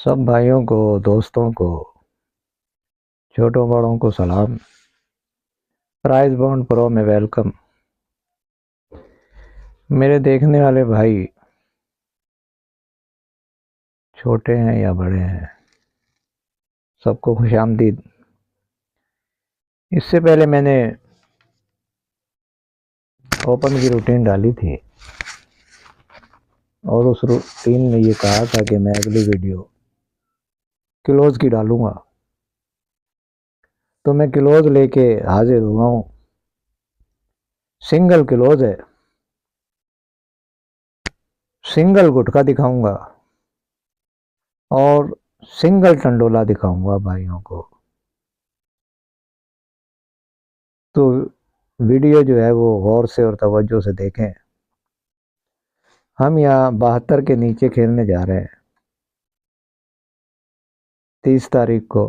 सब भाइयों को, दोस्तों को, छोटों बड़ों को सलाम। प्राइस बॉन्ड प्रो में वेलकम। मेरे देखने वाले भाई छोटे हैं या बड़े हैं, सबको खुशामदीद। इससे पहले मैंने ओपन की रूटीन डाली थी और उस रूटीन में ये कहा था कि मैं अगली वीडियो क्लोज की डालूंगा। तो मैं क्लोज लेके हाजिर हुआ हूँ। सिंगल क्लोज है, सिंगल गुटखा दिखाऊंगा और सिंगल टंडोला दिखाऊंगा भाइयों को। तो वीडियो जो है वो गौर से और तवज्जो से देखें। हम यहाँ 72 के नीचे खेलने जा रहे हैं 30 तारीख को।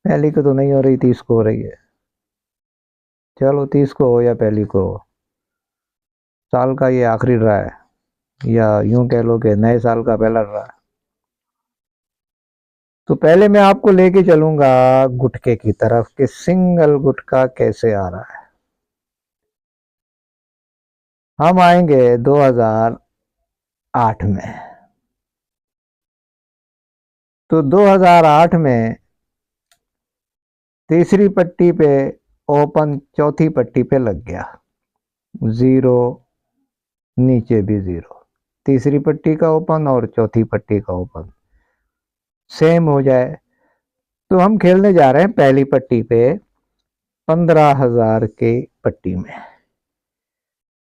पहली को तो नहीं हो रही, 30 को हो रही है। चलो 30 को हो या पहली को हो, साल का ये आखिरी ड्रा है, या यूं कह लो कि नए साल का पहला ड्रा है। तो पहले मैं आपको लेके चलूंगा गुटके की तरफ कि सिंगल गुटका कैसे आ रहा है। हम आएंगे 2008 में। तो 2008 में तीसरी पट्टी पे ओपन चौथी पट्टी पे लग गया, जीरो, नीचे भी जीरो। तीसरी पट्टी का ओपन और चौथी पट्टी का ओपन सेम हो जाए। तो हम खेलने जा रहे हैं पहली पट्टी पे 15,000 के पट्टी में।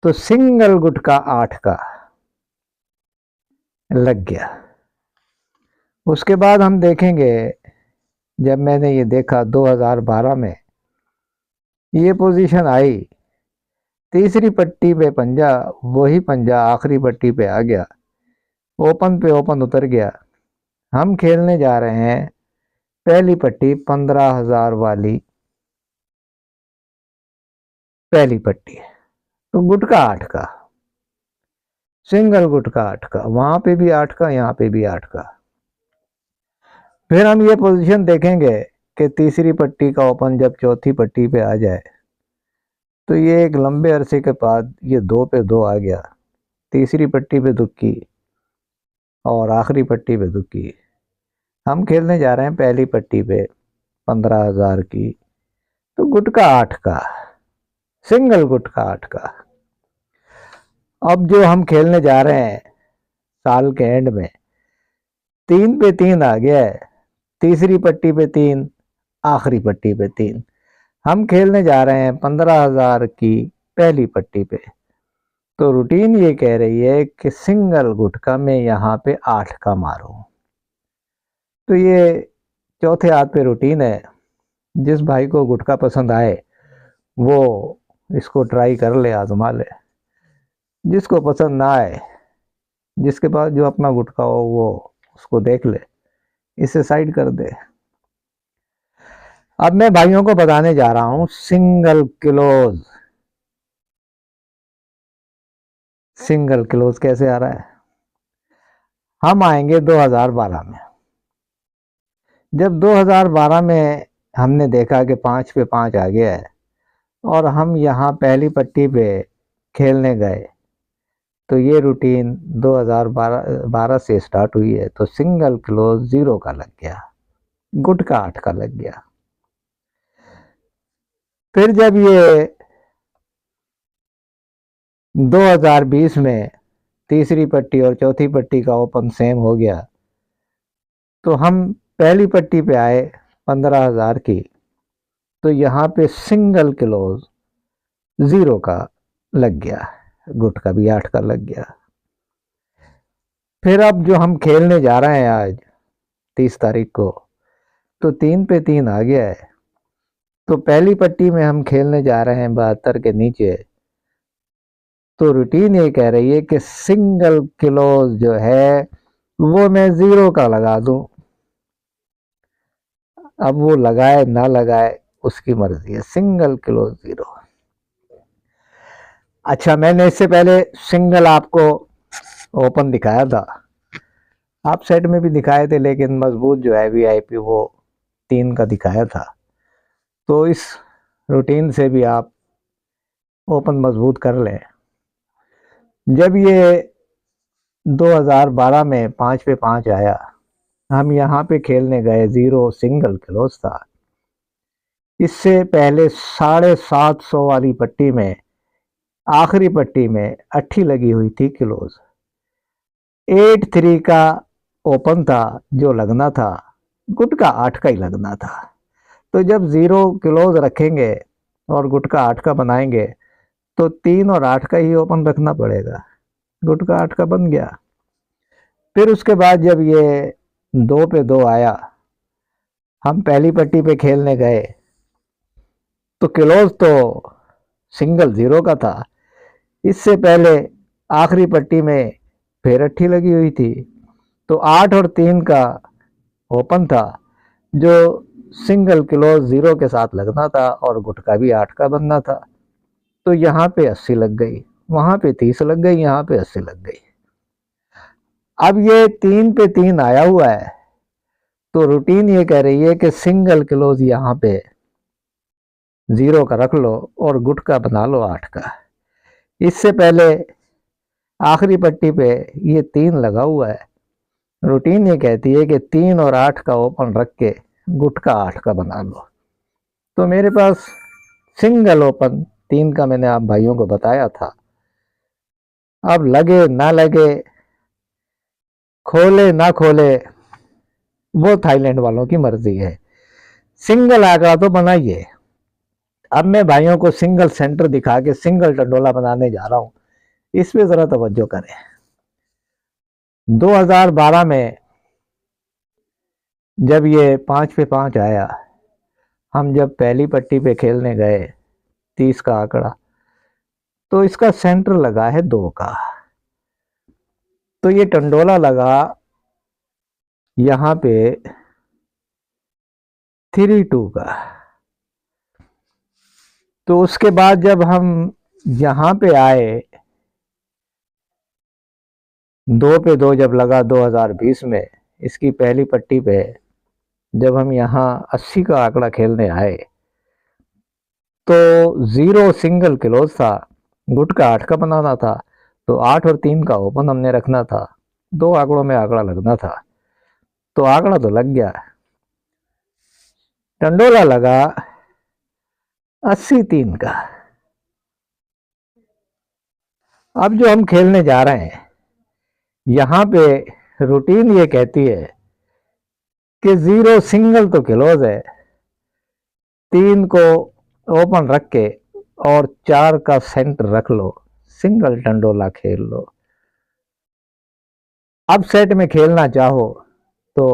तो सिंगल गुटका 8 का लग गया। उसके बाद हम देखेंगे, जब मैंने ये देखा 2012 में ये पोजीशन आई, तीसरी पट्टी पे पंजा, वही पंजा आखिरी पट्टी पे आ गया, ओपन पे ओपन उतर गया। हम खेलने जा रहे हैं पहली पट्टी 15,000 वाली पहली पट्टी। तो गुटका 8 का, सिंगल गुटका 8 का, वहां पे भी 8 का, यहां पे भी 8 का। फिर हम ये पोजीशन देखेंगे कि तीसरी पट्टी का ओपन जब चौथी पट्टी पे आ जाए, तो ये एक लंबे अरसे के बाद ये 2 पे 2 आ गया। तीसरी पट्टी पे दुक्की और आखिरी पट्टी पे दुक्की। हम खेलने जा रहे हैं पहली पट्टी पे 15,000 की। तो गुटका 8 का, सिंगल गुटका 8 का। अब जो हम खेलने जा रहे हैं साल के एंड में, 3 पे 3 आ गया है। तीसरी पट्टी पे 3, आखिरी पट्टी पे 3। हम खेलने जा रहे हैं 15,000 की पहली पट्टी पे। तो रूटीन ये कह रही है कि सिंगल गुटका में यहाँ पे 8 का मारो। तो ये चौथे हाथ पे रूटीन है। जिस भाई को गुटखा पसंद आए वो इसको ट्राई कर ले, आजमा ले। जिसको पसंद ना आए, जिसके पास जो अपना गुटखा हो वो उसको देख ले, इसे साइड कर दे। अब मैं भाइयों को बताने जा रहा हूं सिंगल क्लोज। सिंगल क्लोज कैसे आ रहा है। हम आएंगे 2012 में। जब 2012 में हमने देखा कि 5 पे 5 आ गया है और हम यहाँ पहली पट्टी पे खेलने गए, तो ये रूटीन 2012 से स्टार्ट हुई है। तो सिंगल क्लोज 0 का लग गया, गुटका 8 का लग गया। फिर जब ये 2020 में तीसरी पट्टी और चौथी पट्टी का ओपन सेम हो गया, तो हम पहली पट्टी पे आए 15,000 की। तो यहाँ पे सिंगल क्लोज 0 का लग गया, गुटका भी 8 का लग गया। फिर अब जो हम खेलने जा रहे हैं आज 30 तारीख को, तो 3 पे 3 आ गया है। तो पहली पट्टी में हम खेलने जा रहे हैं 72 के नीचे। तो रूटीन ये कह रही है कि सिंगल क्लोज जो है वो मैं 0 का लगा दूं। अब वो लगाए ना लगाए उसकी मर्जी है, सिंगल क्लोज 0। अच्छा, मैंने इससे पहले सिंगल आपको ओपन दिखाया था। आप सेट में भी दिखाए थे, लेकिन मजबूत जो है वीआईपी वो 3 का दिखाया था। तो इस रूटीन से भी आप ओपन मजबूत कर लें। जब ये 2012 में 5 पे 5 आया, हम यहाँ पे खेलने गए, 0 सिंगल क्लोज था। इससे पहले 750 वाली पट्टी में, आखिरी पट्टी में अट्ठी लगी हुई थी क्लोज। 8-3 का ओपन था जो लगना था, गुट का 8 का ही लगना था। तो जब 0 क्लोज रखेंगे और गुट का 8 का बनाएंगे तो 3 और 8 का ही ओपन रखना पड़ेगा। गुट का 8 का बन गया। फिर उसके बाद जब ये 2 पे 2 आया, हम पहली पट्टी पे खेलने गए तो क्लोज तो सिंगल 0 का था। इससे पहले आखिरी पट्टी में फिर अट्ठी लगी हुई थी, तो 8 और 3 का ओपन था जो सिंगल क्लोज 0 के साथ लगना था और गुट का भी 8 का बनना था। तो यहाँ पे 80 लग गई, वहां पे 30 लग गई, यहाँ पे 80 लग गई। अब ये 3 पे 3 आया हुआ है, तो रूटीन ये कह रही है कि सिंगल क्लोज यहाँ पे 0 का रख लो और गुट का बना लो 8 का। इससे पहले आखिरी पट्टी पे ये 3 लगा हुआ है। रूटीन ये कहती है कि 3 और 8 का ओपन रख के गुट का 8 का बना लो। तो मेरे पास सिंगल ओपन 3 का मैंने आप भाइयों को बताया था। अब लगे ना लगे, खोले ना खोले, वो थाईलैंड वालों की मर्जी है। सिंगल आंकड़ा तो बनाइए। अब मैं भाइयों को सिंगल सेंटर दिखा के सिंगल टंडोला बनाने जा रहा हूं, इस पे जरा तवज्जो करें। 2012 में जब ये 5 पे 5 आया, हम जब पहली पट्टी पे खेलने गए, 30 का आंकड़ा, तो इसका सेंटर लगा है 2 का। तो ये टंडोला लगा यहाँ पे 3-2 का। तो उसके बाद जब हम यहाँ पे आए, 2 पे 2 जब लगा 2020 में, इसकी पहली पट्टी पे जब हम यहाँ 80 का आंकड़ा खेलने आए तो 0 सिंगल क्लोज था, गुट का 8 का बनाना था। तो 8 और 3 का ओपन हमने रखना था, 2 आंकड़ों में आंकड़ा लगना था। तो आंकड़ा तो लग गया, टंडोला लगा 80-3 का। अब जो हम खेलने जा रहे हैं, यहाँ पे रूटीन ये कहती है कि 0 सिंगल तो क्लोज है, 3 को ओपन रख के और 4 का सेंटर रख लो, सिंगल टंडोला खेल लो। अब सेट में खेलना चाहो तो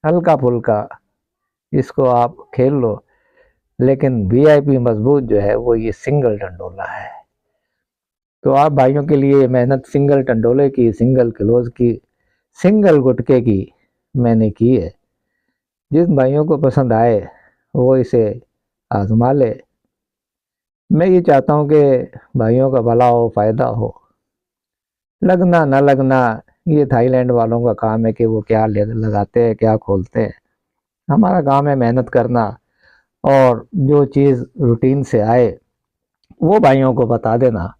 हल्का फुल्का इसको आप खेल लो, लेकिन वीआईपी मजबूत जो है वो ये सिंगल टंडोला है। तो आप भाइयों के लिए मेहनत सिंगल टंडोले की, सिंगल क्लोज की, सिंगल गुटके की मैंने की है। जिन भाइयों को पसंद आए वो इसे आजमा ले। मैं ये चाहता हूँ कि भाइयों का भला हो, फायदा हो। लगना ना लगना ये थाईलैंड वालों का काम है कि वो क्या लगाते हैं, क्या खोलते हैं। हमारा काम है मेहनत करना, और जो चीज़ रूटीन से आए वो भाइयों को बता देना।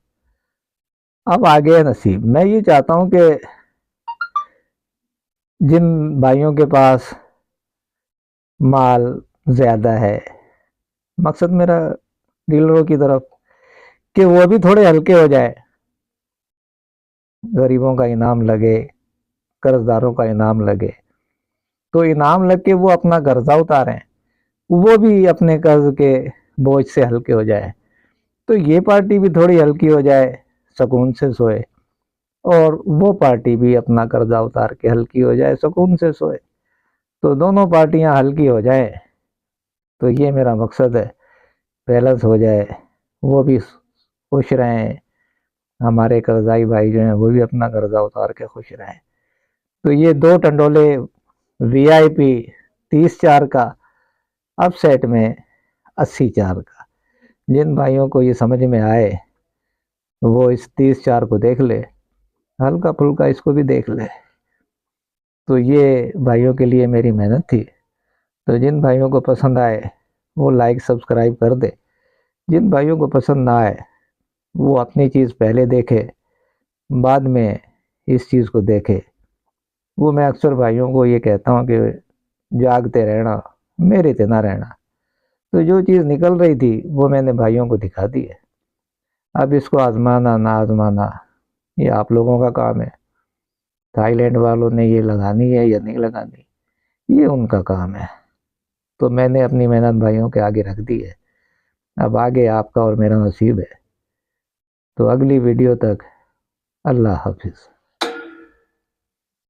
अब आगे है नसीब। मैं ये चाहता हूँ कि जिन भाइयों के पास माल ज़्यादा है, मकसद मेरा डीलरों की तरफ, कि वो भी थोड़े हल्के हो जाए, गरीबों का इनाम लगे, कर्जदारों का इनाम लगे, तो इनाम लग के वो अपना कर्जा उतारें, वो भी अपने कर्ज के बोझ से हल्के हो जाए, तो ये पार्टी भी थोड़ी हल्की हो जाए, सुकून से सोए, और वो पार्टी भी अपना कर्जा उतार के हल्की हो जाए, सुकून से सोए। तो दोनों पार्टियां हल्की हो जाए, तो ये मेरा मकसद है, बैलेंस हो जाए, वो भी खुश रहें, हमारे कर्जाई भाई जो हैं वो भी अपना कर्जा उतार के खुश रहें। तो ये 2 टंडोले वीआईपी 30-4 का, अब सेट में 80-4 का। जिन भाइयों को ये समझ में आए वो इस 30-4 को देख ले, हल्का फुल्का इसको भी देख ले। तो ये भाइयों के लिए मेरी मेहनत थी। तो जिन भाइयों को पसंद आए वो लाइक सब्सक्राइब कर दे, जिन भाइयों को पसंद ना आए वो अपनी चीज़ पहले देखे, बाद में इस चीज़ को देखे। वो मैं अक्सर भाइयों को ये कहता हूँ कि जागते रहना, मेरे ते ना रहना। तो जो चीज़ निकल रही थी वो मैंने भाइयों को दिखा दी है। अब इसको आजमाना ना आजमाना ये आप लोगों का काम है। थाईलैंड वालों ने ये लगानी है या नहीं लगानी ये उनका काम है। तो मैंने अपनी मेहनत भाइयों के आगे रख दी है। अब आगे आपका और मेरा नसीब है। तो अगली वीडियो तक अल्लाह हाफिज़।